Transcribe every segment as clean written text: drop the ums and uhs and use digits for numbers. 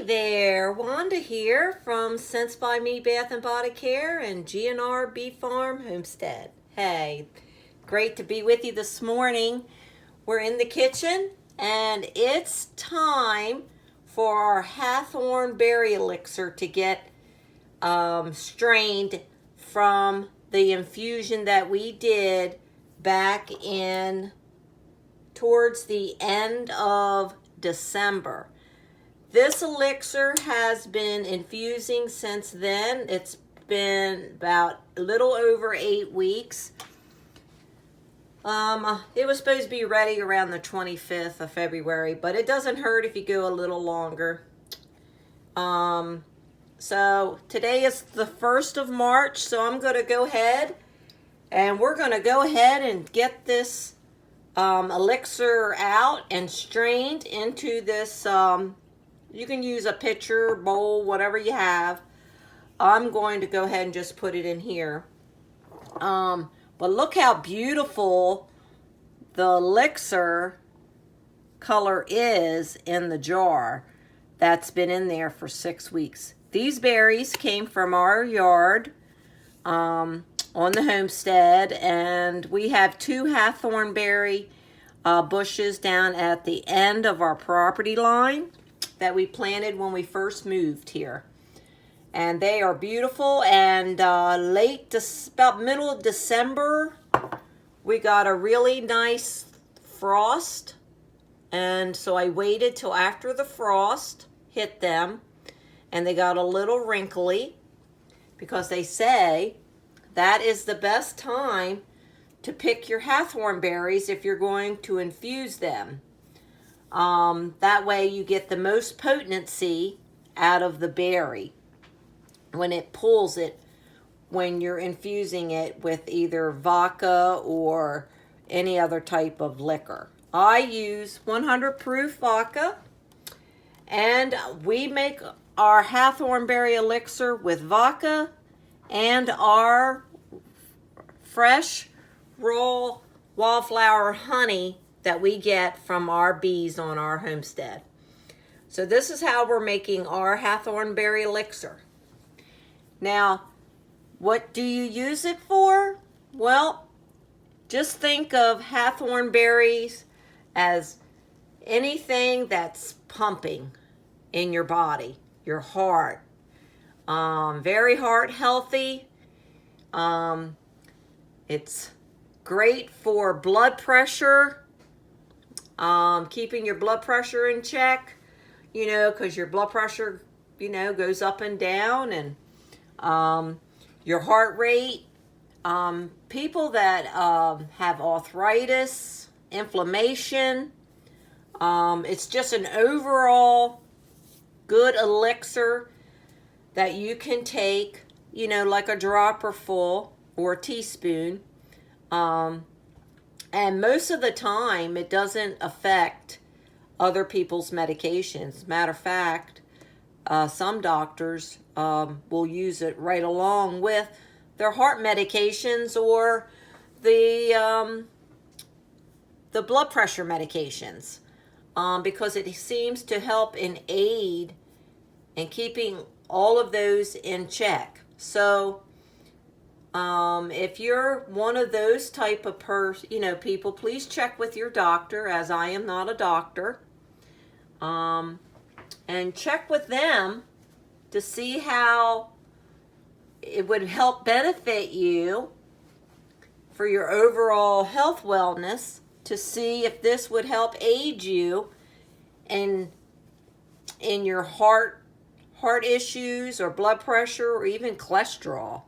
there, Wanda here from Sense by Me Bath and Body Care and GNR Bee Farm Homestead. Hey, great to be with you this morning. We're in the kitchen and it's time for our Hawthorne Berry elixir to get strained from the infusion that we did back in towards the end of December. This elixir has been infusing since then. It's been about a little over 8 weeks. It was supposed to be ready around the 25th of February, but it doesn't hurt if you go a little longer. So today is the 1st of March, so I'm going to go ahead and we're going to go ahead and get this elixir out and strained into this, you can use a pitcher, bowl, whatever you have. I'm going to go ahead and just put it in here. But look how beautiful the elixir color is in the jar that's been in there for 6 weeks. These berries came from our yard on the homestead, and we have 2 Hawthorne Berry bushes down at the end of our property line that we planted when we first moved here. And they are beautiful, and about middle of December, we got a really nice frost, and so I waited till after the frost hit them, and they got a little wrinkly, because they say that is the best time to pick your Hawthorne berries if you're going to infuse them. That way you get the most potency out of the berry when it pulls it, when you're infusing it with either vodka or any other type of liquor. I use 100 proof vodka, and we make our Hawthorne Berry elixir with vodka and our fresh raw wildflower honey that we get from our bees on our homestead. So this is how we're making our Hawthorne Berry elixir. Now, what do you use it for? Well, just think of Hawthorne berries as anything that's pumping in your body, your heart. Very heart healthy. It's great for blood pressure, keeping your blood pressure in check, because your blood pressure, goes up and down, and your heart rate. People that have arthritis, inflammation, it's just an overall good elixir that you can take, like a dropper full or a teaspoon. And most of the time, it doesn't affect other people's medications. Matter of fact, some doctors will use it right along with their heart medications or the blood pressure medications, because it seems to help and aid in keeping all of those in check. So if you're one of those type of people, please check with your doctor, as I am not a doctor, and check with them to see how it would help benefit you for your overall health wellness, to see if this would help aid you in your heart issues or blood pressure or even cholesterol.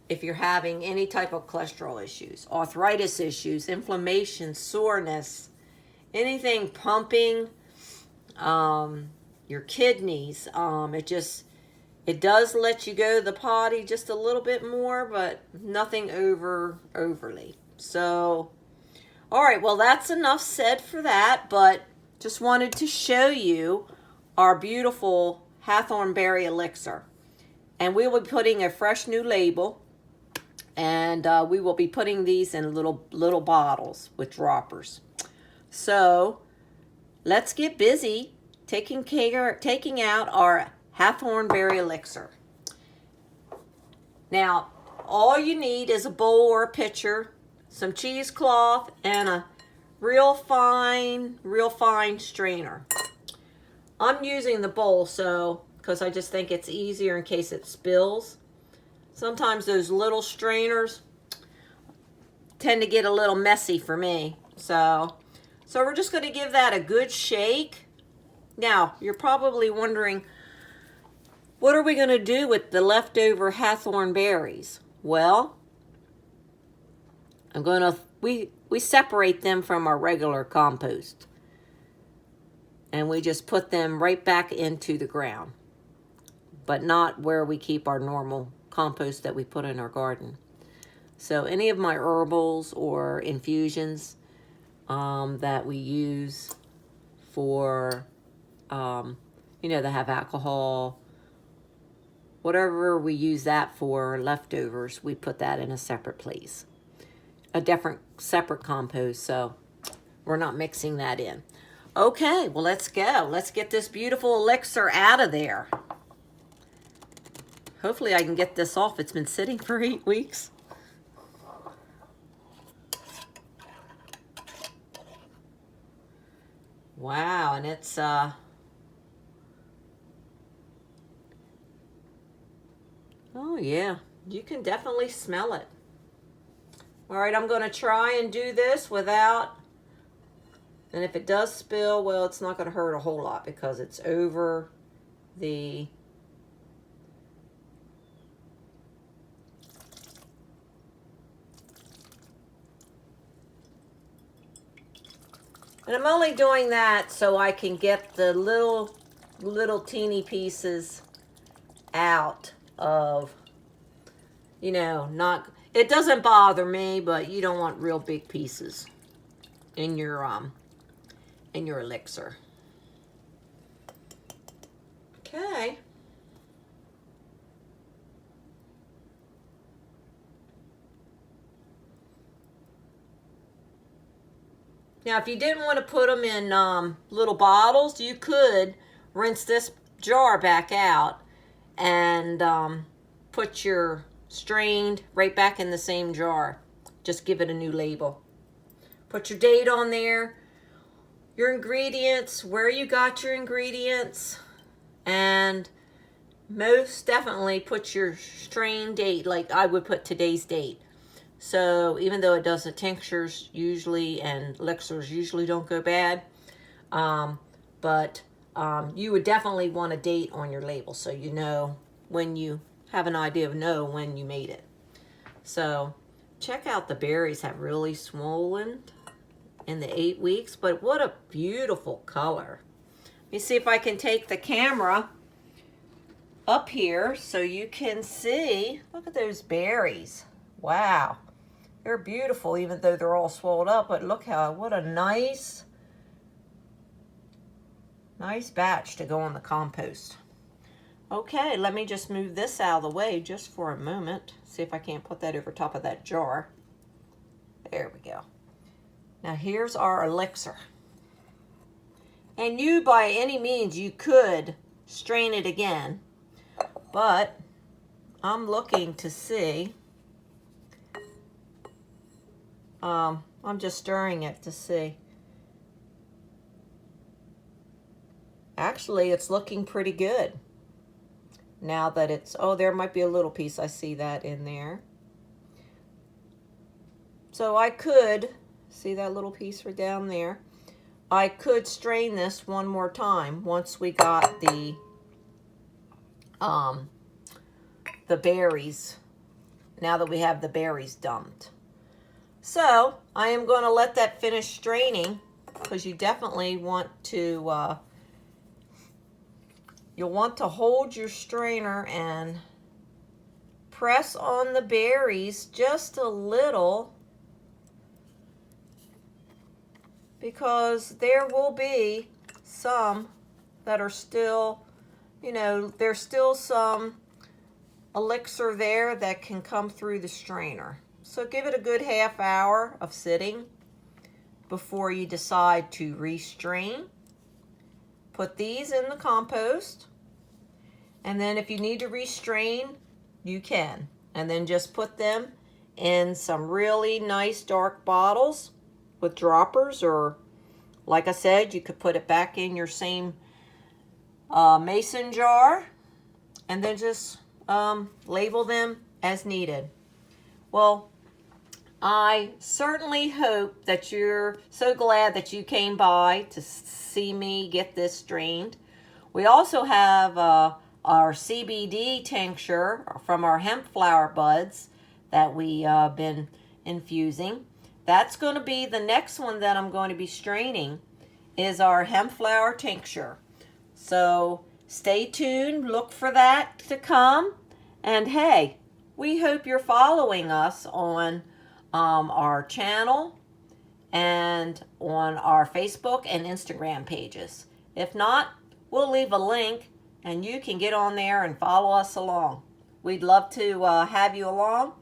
If you're having any type of cholesterol issues, arthritis issues, inflammation, soreness, anything pumping, your kidneys, it does let you go to the potty just a little bit more, but nothing overly. So, all right, well, that's enough said for that, but just wanted to show you our beautiful Hawthorne Berry elixir. And we will be putting a fresh new label, and we will be putting these in little bottles with droppers. So let's get busy taking out our Hawthorne Berry elixir. Now, all you need is a bowl or a pitcher, some cheesecloth, and a real fine strainer. I'm using the bowl because I just think it's easier in case it spills. Sometimes those little strainers tend to get a little messy for me. So we're just going to give that a good shake. Now, you're probably wondering, what are we going to do with the leftover Hawthorne berries? Well, we separate them from our regular compost. And we just put them right back into the ground. But not where we keep our normal compost that we put in our garden. So any of my herbals or infusions that we use for, that have alcohol, whatever we use that for, leftovers, we put that in a separate place. Separate compost, so we're not mixing that in. Okay, well, let's go. Let's get this beautiful elixir out of there. Hopefully I can get this off. It's been sitting for 8 weeks. Wow, and it's oh yeah, you can definitely smell it. All right, I'm going to try and do this without, and if it does spill, well, it's not going to hurt a whole lot because it's over the and I'm only doing that so I can get the little teeny pieces out of, not, it doesn't bother me, but you don't want real big pieces in your elixir. Okay. Now, if you didn't want to put them in little bottles, you could rinse this jar back out and put your strained right back in the same jar. Just give it a new label. Put your date on there, your ingredients, where you got your ingredients, and most definitely put your strain date, like I would put today's date. So even though it does, the tinctures usually and elixirs usually don't go bad, but you would definitely want a date on your label so you know when you have an idea of when you made it. So check out, the berries have really swollen in the 8 weeks, but what a beautiful color. Let me see if I can take the camera up here so you can see. Look at those berries. Wow. They're beautiful, even though they're all swelled up, but look what a nice batch to go on the compost. Okay, let me just move this out of the way just for a moment. See if I can't put that over top of that jar. There we go. Now here's our elixir. And you, by any means, you could strain it again, but I'm looking to see. I'm just stirring it to see. Actually, it's looking pretty good. Now that it's, there might be a little piece. I see that in there. So I could, see that little piece right down there? I could strain this one more time once we got the berries, now that we have the berries dumped. So I am going to let that finish straining, because you definitely want to, you'll want to hold your strainer and press on the berries just a little, because there will be some that are still, there's still some elixir there that can come through the strainer. So give it a good half hour of sitting before you decide to restrain. put these in the compost. And then if you need to restrain, you can. And then just put them in some really nice dark bottles with droppers, or like I said, you could put it back in your same mason jar and then just label them as needed. Well, I certainly hope that you're so glad that you came by to see me get this strained. We also have our CBD tincture from our hemp flower buds that we've been infusing. That's going to be the next one that I'm going to be straining, is our hemp flower tincture. So stay tuned, look for that to come. And hey, we hope you're following us on our channel and on our Facebook and Instagram pages. If not, we'll leave a link and you can get on there and follow us along. We'd love to have you along,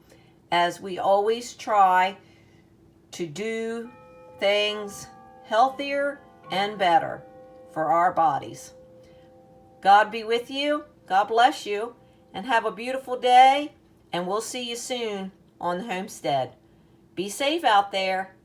as we always try to do things healthier and better for our bodies. God be with you, God bless you, and have a beautiful day, and we'll see you soon on the homestead. Be safe out there.